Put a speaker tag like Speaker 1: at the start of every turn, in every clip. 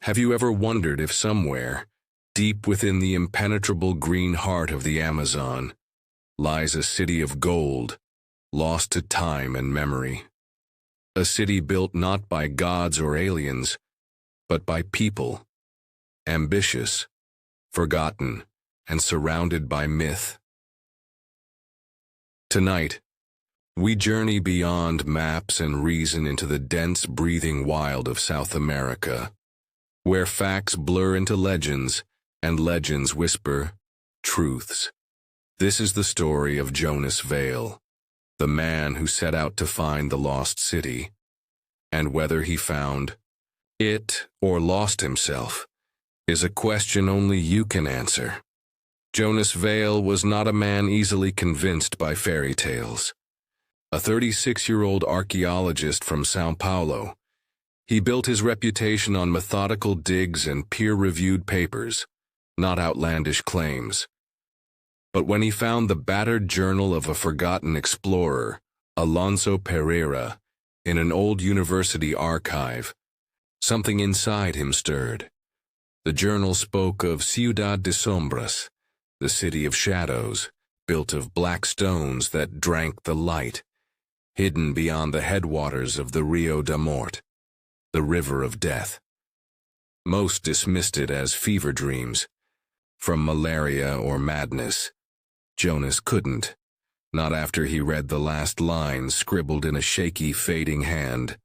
Speaker 1: Have you ever wondered if somewhere, deep within the impenetrable green heart of the Amazon, lies a city of gold, lost to time and memory? A city built not by gods or aliens, but by people, ambitious, forgotten, and surrounded by myth. Tonight, we journey beyond maps and reason into the dense, breathing wild of South America, where facts blur into legends and legends whisper truths. This is the story of Jonas Vale, the man who set out to find the lost city, and whether he found it or lost himself is a question only you can answer. Jonas Vale was not a man easily convinced by fairy tales. A 36-year-old archaeologist from São Paulo, he built his reputation on methodical digs and peer-reviewed papers, not outlandish claims. But when he found the battered journal of a forgotten explorer, Alonso Pereira, in an old university archive, something inside him stirred. The journal spoke of Ciudad de Sombras, the city of shadows, built of black stones that drank the light, hidden beyond the headwaters of the Rio da Morte, the river of death. Most dismissed it as fever dreams, from malaria or madness. Jonas couldn't, not after he read the last line scribbled in a shaky, fading hand.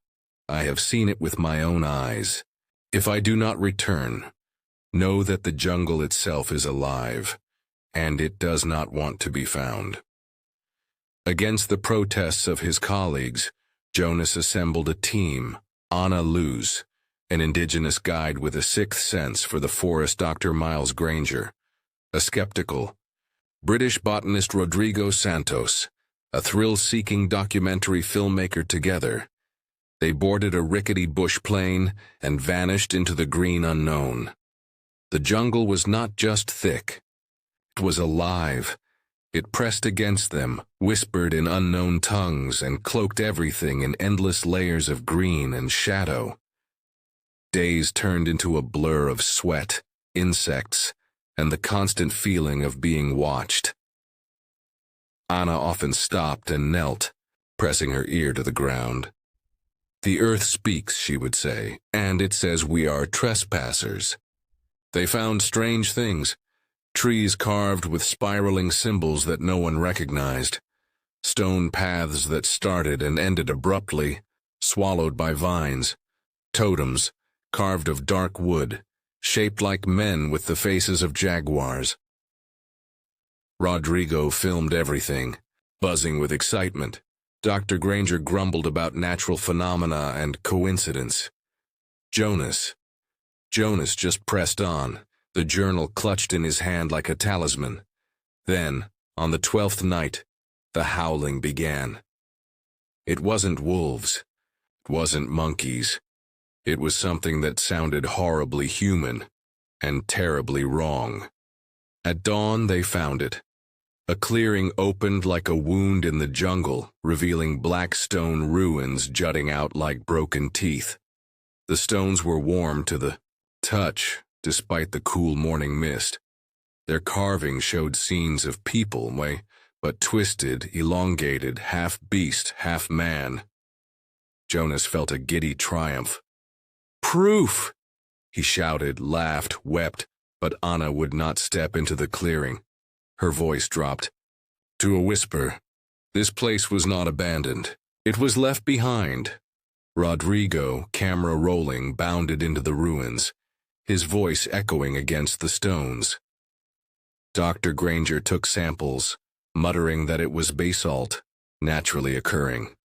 Speaker 1: I have seen it with my own eyes. If I do not return, know that the jungle itself is alive, and it does not want to be found. Against the protests of his colleagues, Jonas assembled a team. Ana Luz, an indigenous guide with a sixth sense for the forest, Dr. Miles Granger, a skeptical British botanist Rodrigo Santos, a thrill-seeking documentary filmmaker. Together, they boarded a rickety bush plane and vanished into the green unknown. The jungle was not just thick, it was alive. It pressed against them, whispered in unknown tongues, and cloaked everything in endless layers of green and shadow. Days turned into a blur of sweat, insects, and the constant feeling of being watched. Ana often stopped and knelt, pressing her ear to the ground. The earth speaks, she would say, and it says we are trespassers. They found strange things. Trees carved with spiraling symbols that no one recognized. Stone paths that started and ended abruptly, swallowed by vines. Totems, carved of dark wood, shaped like men with the faces of jaguars. Rodrigo filmed everything, buzzing with excitement. Dr. Granger grumbled about natural phenomena and coincidence. Jonas just pressed on, the journal clutched in his hand like a talisman. Then, on the 12th night, the howling began. It wasn't wolves. It wasn't monkeys. It was something that sounded horribly human and terribly wrong. At dawn, they found it. A clearing opened like a wound in the jungle, revealing black stone ruins jutting out like broken teeth. The stones were warm to the touch, despite the cool morning mist. Their carving showed scenes of people, but twisted, elongated, half beast, half man. Jonas felt a giddy triumph. Proof! He shouted, laughed, wept, but Ana would not step into the clearing. Her voice dropped to a whisper. This place was not abandoned. It was left behind. Rodrigo, camera rolling, bounded into the ruins, his voice echoing against the stones. Dr. Granger took samples, muttering that it was basalt, naturally occurring.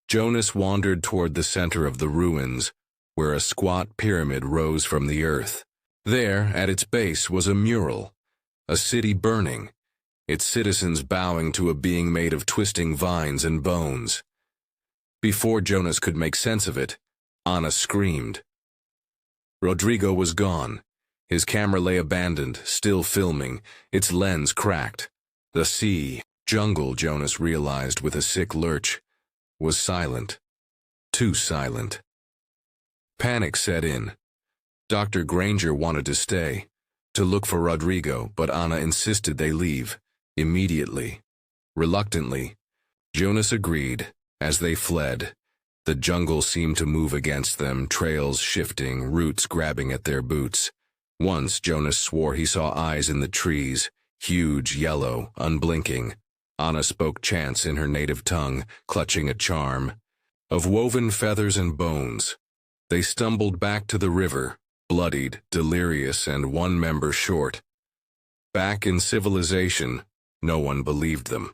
Speaker 1: Jonas wandered toward the center of the ruins, where a squat pyramid rose from the earth. There, at its base, was a mural, a city burning, its citizens bowing to a being made of twisting vines and bones. Before Jonas could make sense of it, Ana screamed. Rodrigo was gone. His camera lay abandoned, still filming, its lens cracked. The jungle, Jonas realized with a sick lurch, was silent. Too silent. Panic set in. Dr. Granger wanted to stay, to look for Rodrigo, but Anna insisted they leave, immediately. Reluctantly, Jonas agreed. As they fled, the jungle seemed to move against them, trails shifting, roots grabbing at their boots. Once Jonas swore he saw eyes in the trees, huge, yellow, unblinking. Anna spoke chants in her native tongue, clutching a charm. Of woven feathers and bones, they stumbled back to the river, bloodied, delirious, and one member short. Back in civilization, no one believed them.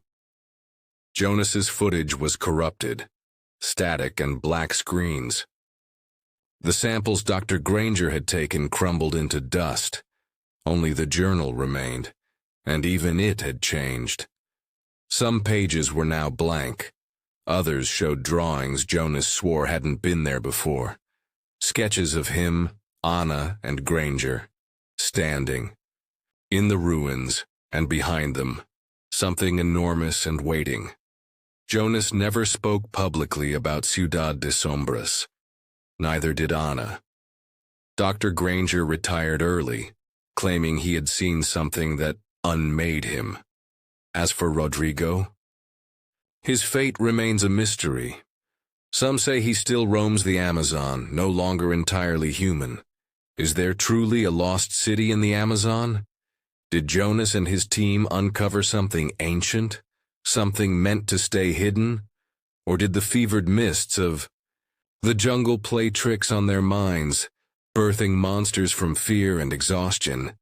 Speaker 1: Jonas's footage was corrupted, static and black screens. The samples Dr. Granger had taken crumbled into dust. Only the journal remained, and even it had changed. Some pages were now blank. Others showed drawings Jonas swore hadn't been there before. Sketches of him, Anna, and Granger, standing. In the ruins, and behind them, something enormous and waiting. Jonas never spoke publicly about Ciudad de Sombras. Neither did Anna. Dr. Granger retired early, claiming he had seen something that unmade him. As for Rodrigo, his fate remains a mystery. Some say he still roams the Amazon, no longer entirely human. Is there truly a lost city in the Amazon? Did Jonas and his team uncover something ancient, something meant to stay hidden? Or did the fevered mists of the jungle play tricks on their minds, birthing monsters from fear and exhaustion?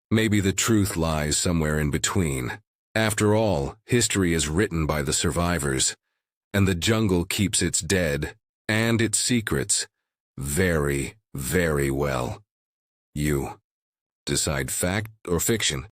Speaker 1: Maybe the truth lies somewhere in between. After all, history is written by the survivors, and the jungle keeps its dead and its secrets very, very well. You decide fact or fiction.